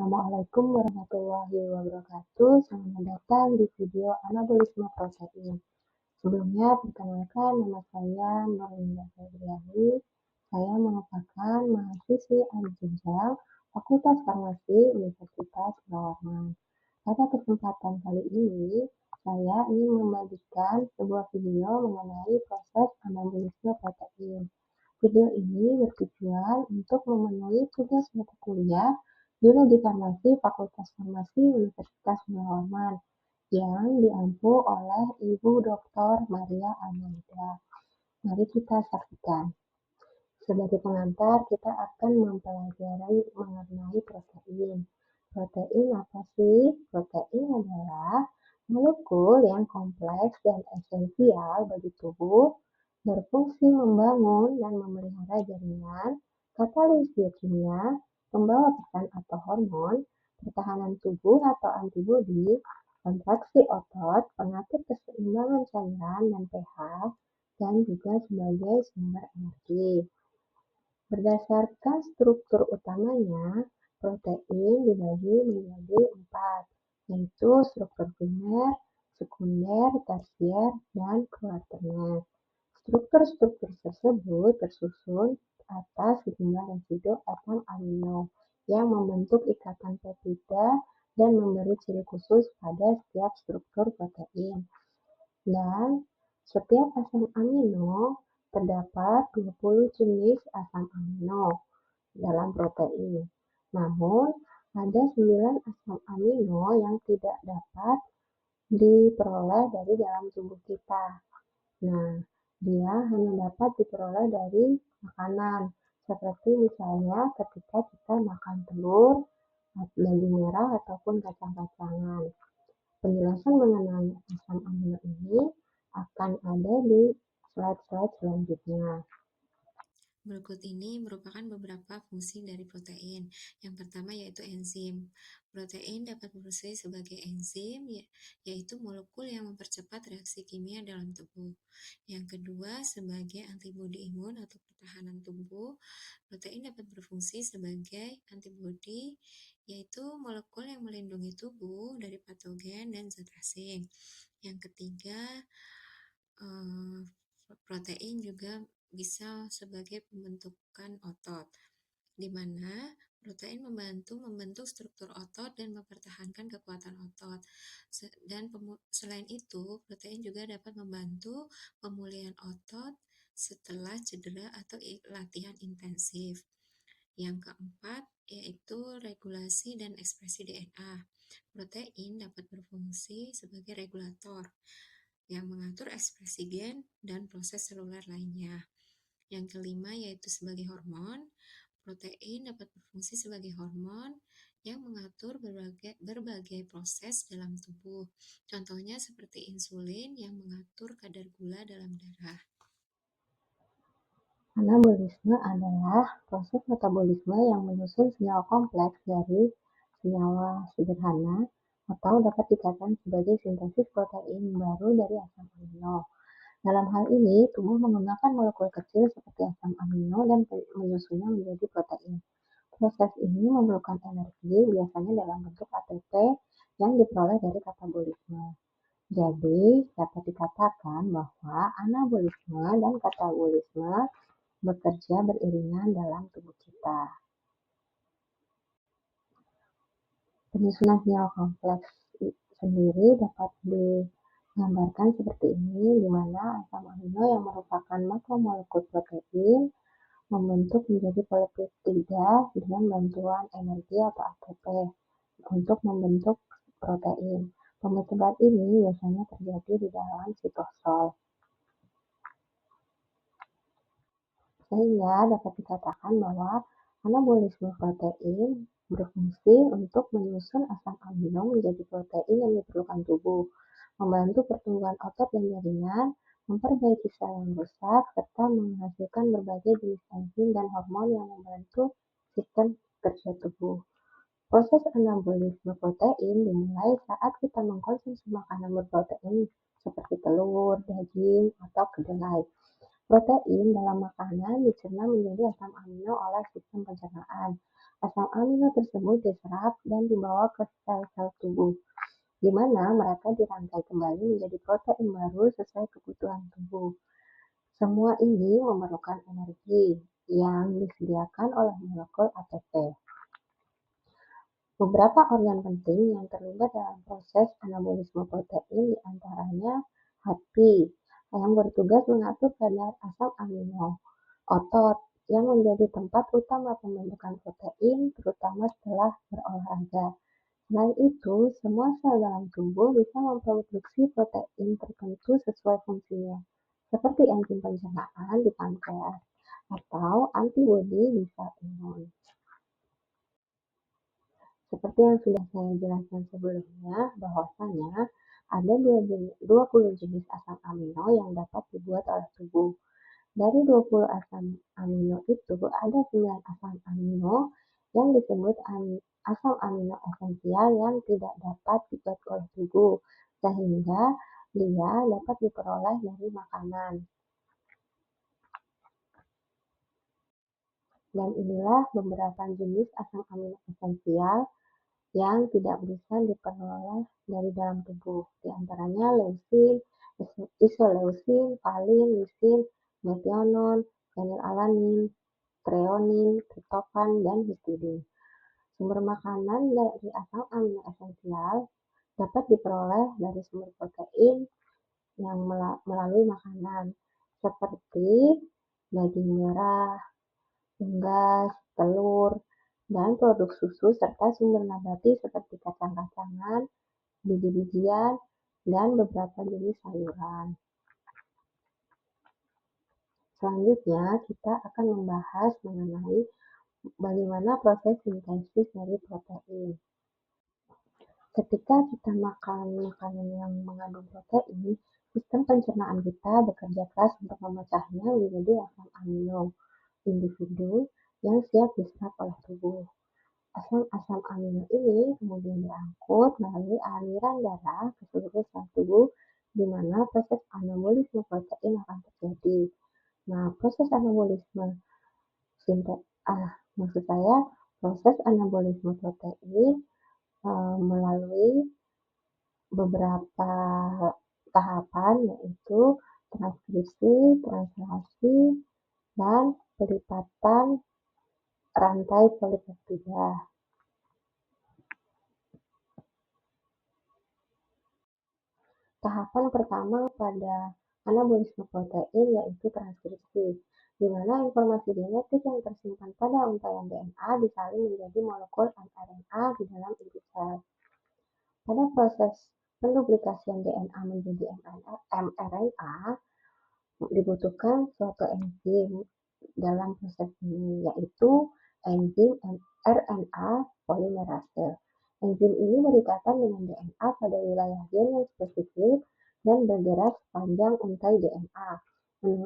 Assalamualaikum warahmatullahi wabarakatuh. Selamat datang di video anabolisme protein. Sebelumnya, perkenalkan nama saya Nurlinda Febriani. Saya merupakan mahasiswi Al-Jenjang Fakultas Farmasi Universitas Bawang. Pada kesempatan kali ini, saya ingin membagikan sebuah video mengenai proses anabolisme protein. Video ini bertujuan untuk memenuhi tugas mata kuliah Biologi Farmasi Fakultas Farmasi Universitas Muhammad yang diampu oleh Ibu Dr. Maria Almeida. Mari kita saksikan. Sebagai pengantar, kita akan mempelajari mengenai protein. Protein apa sih? Protein adalah molekul yang kompleks dan esensial bagi tubuh, berfungsi membangun dan memelihara jaringan, katalis biokimia, pembawa pesan atau hormon, pertahanan tubuh atau antibodi, kontraksi otot, pengatur keseimbangan cairan dan pH, dan juga sebagai sumber energi. Berdasarkan struktur utamanya, protein dibagi menjadi 4, yaitu struktur primer, sekunder, tersier, dan kuaterner. Struktur-struktur tersebut tersusun atas sejumlah residu atom amino yang membentuk ikatan peptida dan memberi ciri khusus pada setiap struktur protein. Dan setiap asam amino terdapat 20 jenis asam amino dalam protein. Namun, ada 9 asam amino yang tidak dapat diperoleh dari dalam tubuh kita. Nah, dia hanya dapat diperoleh dari makanan, seperti misalnya ketika kita makan telur, daging merah, ataupun kacang-kacangan. Penjelasan mengenai asam amino ini akan ada di slide-slide selanjutnya. Berikut ini merupakan beberapa fungsi dari protein. Yang pertama yaitu enzim. Protein dapat berfungsi sebagai enzim, yaitu molekul yang mempercepat reaksi kimia dalam tubuh. Yang kedua, sebagai antibodi imun atau pertahanan tubuh. Protein dapat berfungsi sebagai antibodi, yaitu molekul yang melindungi tubuh dari patogen dan zat asing. Yang ketiga, protein juga bisa sebagai pembentukan otot, di mana protein membantu membentuk struktur otot dan mempertahankan kekuatan otot. Dan selain itu, protein juga dapat membantu pemulihan otot setelah cedera atau latihan intensif. Yang keempat, yaitu regulasi dan ekspresi DNA. Protein dapat berfungsi sebagai regulator yang mengatur ekspresi gen dan proses seluler lainnya. Yang kelima yaitu sebagai hormon. Protein dapat berfungsi sebagai hormon yang mengatur berbagai proses dalam tubuh. Contohnya seperti insulin yang mengatur kadar gula dalam darah. Anabolisme adalah proses metabolisme yang menyusun senyawa kompleks dari senyawa sederhana atau dapat dikatakan sebagai sintesis protein baru dari asam amino. Dalam hal ini, tubuh menggunakan molekul kecil seperti asam amino dan menyusunnya menjadi protein. Proses ini memerlukan energi, biasanya dalam bentuk ATP yang diperoleh dari katabolisme. Jadi, dapat dikatakan bahwa anabolisme dan katabolisme bekerja beriringan dalam tubuh kita. Penyusunan senyawa kompleks sendiri dapat digambarkan seperti ini, di mana asam amino yang merupakan makromolekul protein membentuk menjadi polipeptida dengan bantuan energi atau ATP untuk membentuk protein. Pembentukan ini biasanya terjadi di dalam sitosol. Sehingga dapat dikatakan bahwa anabolisme protein berfungsi untuk menyusun asam amino menjadi protein yang diperlukan tubuh, membantu pertumbuhan otot dan jaringan, memperbaiki sel yang rusak, serta menghasilkan berbagai jenis enzim dan hormon yang membantu sistem kerja tubuh. Proses anabolisme protein dimulai saat kita mengkonsumsi makanan berprotein seperti telur, daging, atau kedelai. Protein dalam makanan dicerna menjadi asam amino oleh sistem pencernaan. Asam amino tersebut diserap dan dibawa ke sel-sel tubuh, di mana mereka dirangkai kembali menjadi protein baru sesuai kebutuhan tubuh. Semua ini memerlukan energi yang disediakan oleh molekul ATP. Beberapa organ penting yang terlibat dalam proses anabolisme protein diantaranya hati, yang bertugas mengatur kadar asam amino, otot, yang menjadi tempat utama pembentukan protein, terutama setelah berolahraga. Selain itu, semua sel dalam tubuh bisa memproduksi protein tertentu sesuai fungsinya, seperti enzim pencernaan di pankreas atau antibodi di sel imun. Seperti yang sudah saya jelaskan sebelumnya, bahwasanya ada 20 jenis asam amino yang dapat dibuat oleh tubuh. Dari 20 asam amino itu, ada 9 asam amino yang disebut asam amino esensial yang tidak dapat dibuat oleh tubuh, sehingga dia dapat diperoleh dari makanan. Dan inilah beberapa jenis asam amino esensial yang tidak bisa diperoleh dari dalam tubuh, di antaranya leusin, isoleusin, valin, lisin, metionin, fenilalanin, treonin, triptofan, dan histidin. Sumber makanan dari asam amino esensial dapat diperoleh dari sumber protein yang melalui makanan, seperti daging merah, unggas, telur, dan produk susu serta sumber nabati seperti kacang-kacangan, biji-bijian, dan beberapa jenis sayuran. Selanjutnya, kita akan membahas mengenai bagaimana proses sintesis dari protein. Ketika kita makan makanan yang mengandung protein, sistem pencernaan kita bekerja keras untuk memecahnya menjadi asam amino individu yang siap diserap oleh tubuh. Asam-asam amino ini kemudian diangkut melalui aliran darah ke seluruh sel tubuh, di mana proses anabolisme protein akan terjadi. Nah, proses anabolisme proses anabolisme protein melalui beberapa tahapan, yaitu transkripsi, translasi, dan pelipatan rantai polipeptida. Tahapan pertama pada anabolisme protein yaitu transkripsi, di mana informasi genetik yang tersimpan pada untaian DNA disalin menjadi molekul mRNA di dalam inti sel. Pada proses penduplikasian DNA menjadi mRNA, dibutuhkan suatu enzim dalam proses ini, yaitu enzim RNA polimerase. Enzim ini berikatan dengan DNA pada wilayah gen yang spesifik dan bergerak sepanjang untai DNA,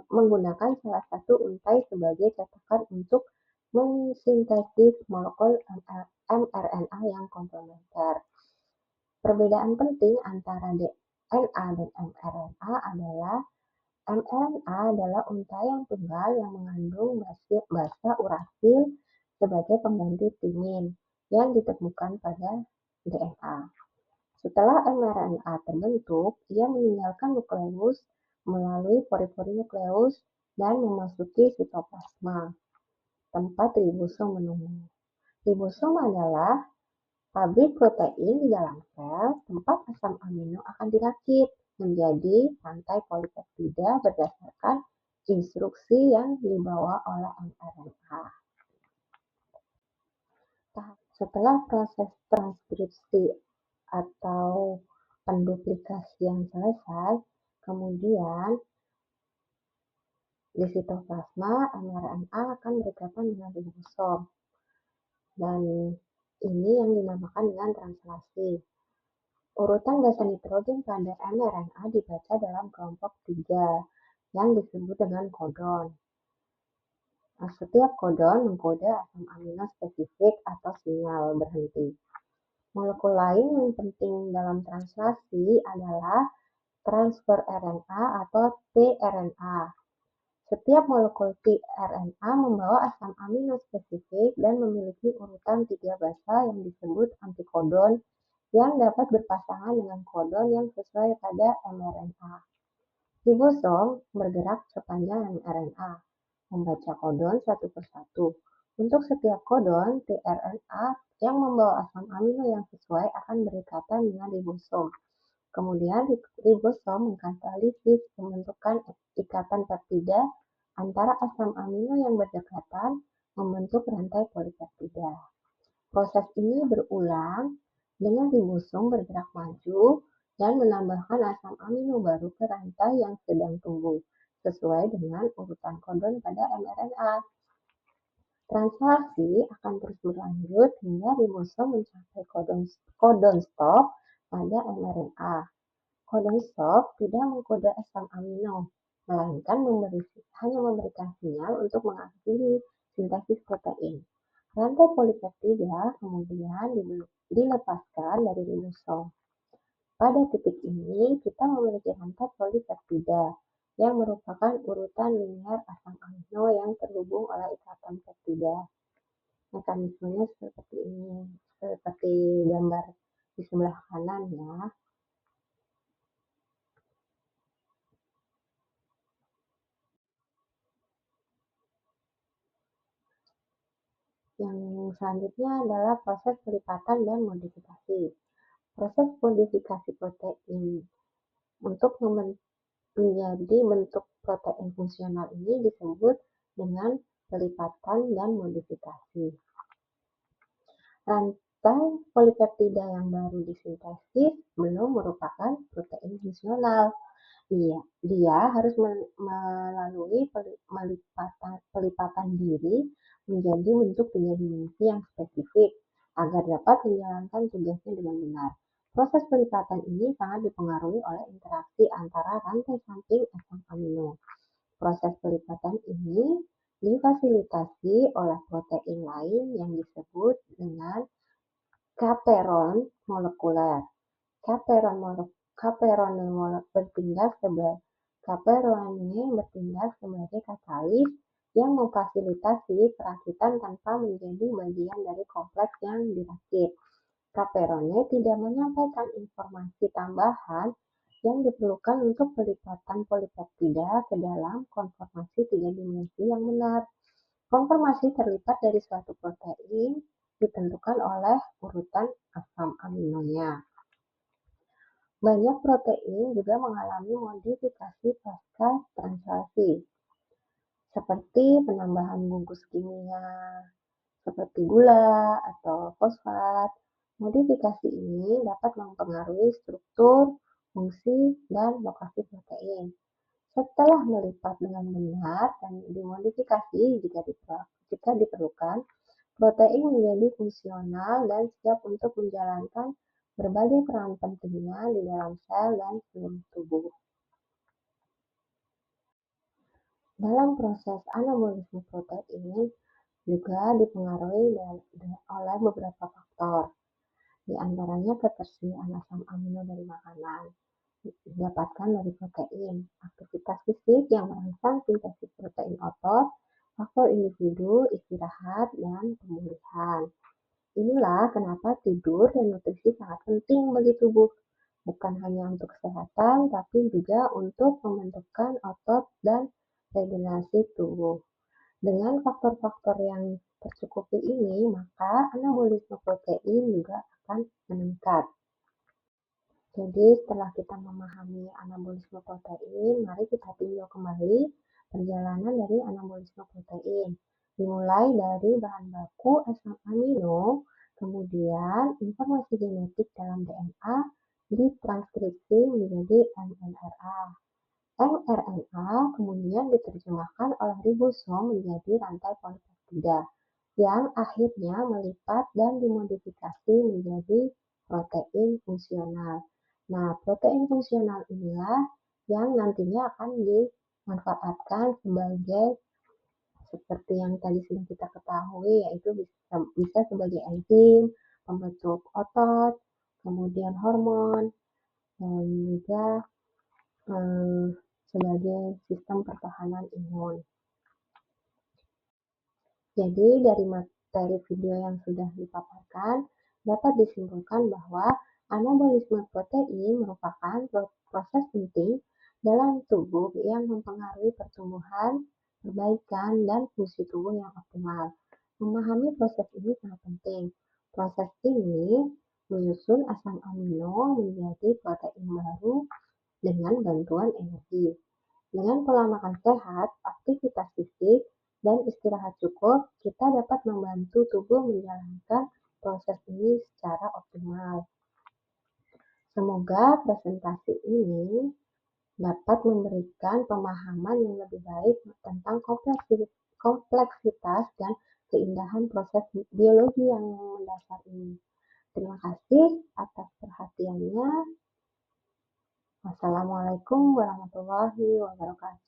menggunakan salah satu untai sebagai cetakan untuk mensintesis molekul mRNA yang komplementer. Perbedaan penting antara DNA dan mRNA adalah mRNA adalah untaian tunggal yang mengandung basa urasil sebagai pengganti timin yang ditemukan pada DNA. Setelah mRNA terbentuk, ia meninggalkan nukleus melalui pori-pori nukleus dan memasuki sitoplasma, tempat ribosom menunggu. Ribosom adalah pabrik protein di dalam sel, tempat asam amino akan dirakit menjadi rantai polipeptida berdasarkan instruksi yang dibawa oleh mRNA. Setelah proses transkripsi atau penduplikasian selesai, kemudian di sitoplasma mRNA akan berikatan dengan ribosom, dan ini yang dinamakan dengan translasi. Urutan basa nitrogen pada mRNA dibaca dalam kelompok 3 yang disebut dengan kodon. Nah, setiap kodon mengkode asam amino spesifik atau sinyal berhenti. Molekul lain yang penting dalam translasi adalah transfer RNA atau tRNA. Setiap molekul tRNA membawa asam amino spesifik dan memiliki urutan 3 basa yang disebut antikodon yang dapat berpasangan dengan kodon yang sesuai pada mRNA. Ribosom bergerak sepanjang mRNA, membaca kodon satu persatu. Untuk setiap kodon, tRNA yang membawa asam amino yang sesuai akan berikatan dengan ribosom. Kemudian ribosom mengkatalisis pembentukan ikatan peptida antara asam amino yang berdekatan membentuk rantai polipeptida. Proses ini berulang dengan ribosom bergerak maju dan menambahkan asam amino baru ke rantai yang sedang tumbuh, sesuai dengan urutan kodon pada mRNA. Transaksi akan terus berlanjut hingga ribosom mencapai kodon stop pada mRNA. Kodon stop tidak mengkode asam amino, melainkan hanya memberikan sinyal untuk mengakhiri sintesis protein. Rantai polipeptida kemudian dilepaskan dari ribosom. Pada titik ini, kita memiliki rantai polipeptida yang merupakan urutan linier asam amino yang terhubung oleh ikatan peptida. Mekanismenya seperti ini, seperti gambar di sebelah kanan ya. Yang selanjutnya adalah proses pelipatan dan modifikasi. Proses modifikasi protein untuk menjadi bentuk protein fungsional ini disebut dengan pelipatan dan modifikasi. Rantai polipeptida yang baru disintesis belum merupakan protein fungsional. Dia harus melalui pelipatan diri menjadi bentuk 3 dimensi yang spesifik agar dapat menjalankan tugasnya dengan benar. Proses pelipatan ini sangat dipengaruhi oleh interaksi antara rantai samping asam amino. Proses pelipatan ini difasilitasi oleh protein lain yang disebut dengan chaperone molekuler. Chaperone bertindak sebagai katalis yang memfasilitasi perakitan tanpa menjadi bagian dari kompleks yang dirakit. Chaperone tidak menyampaikan informasi tambahan yang diperlukan untuk pelipatan polipeptida ke dalam konformasi 3 dimensi yang benar. Konformasi terlipat dari suatu protein ditentukan oleh urutan asam aminonya. Banyak protein juga mengalami modifikasi pasca translasi, seperti penambahan bungkus kimia, seperti gula atau fosfat. Modifikasi ini dapat mempengaruhi struktur, fungsi, dan lokasi protein. Setelah melipat dengan benar dan dimodifikasi jika diperlukan, protein menjadi fungsional dan siap untuk menjalankan berbagai peran pentingnya di dalam sel dan seluruh tubuh. Dalam proses anabolisme protein juga dipengaruhi oleh beberapa faktor, di antaranya ketersediaan asam amino dari makanan, didapatkan dari protein, aktivitas fisik yang merangsang sintesis protein otot, faktor individu, istirahat, dan pemulihan. Inilah kenapa tidur dan nutrisi sangat penting bagi tubuh, bukan hanya untuk kesehatan, tapi juga untuk pembentukan otot dan regenerasi tubuh. Dengan faktor-faktor yang tercukupi ini, maka anabolisme protein juga akan meningkat. Jadi setelah kita memahami anabolisme protein, mari kita tinjau kembali perjalanan dari anabolisme protein. Dimulai dari bahan baku asam amino, kemudian informasi genetik dalam DNA ditranskripsi menjadi mRNA. mRNA kemudian diterjemahkan oleh ribosom menjadi rantai polipeptida, yang akhirnya melipat dan dimodifikasi menjadi protein fungsional. Nah, protein fungsional inilah yang nantinya akan dimanfaatkan sebagai seperti yang tadi sudah kita ketahui, yaitu bisa sebagai enzim, pembentuk otot, kemudian hormon, dan juga sebagai sistem pertahanan imun. Jadi dari materi video yang sudah dipaparkan, dapat disimpulkan bahwa anabolisme protein merupakan proses penting dalam tubuh yang mempengaruhi pertumbuhan, perbaikan, dan fungsi tubuh yang optimal. Memahami proses ini sangat penting. Proses ini menyusun asam amino menjadi protein baru dengan bantuan energi. Dengan pola makan sehat, aktivitas fisik, dan istirahat cukup, kita dapat membantu tubuh menjalankan proses ini secara optimal. Semoga presentasi ini dapat memberikan pemahaman yang lebih baik tentang kompleksitas dan keindahan proses biologi yang mendasar ini. Terima kasih atas perhatiannya. Wassalamualaikum warahmatullahi wabarakatuh.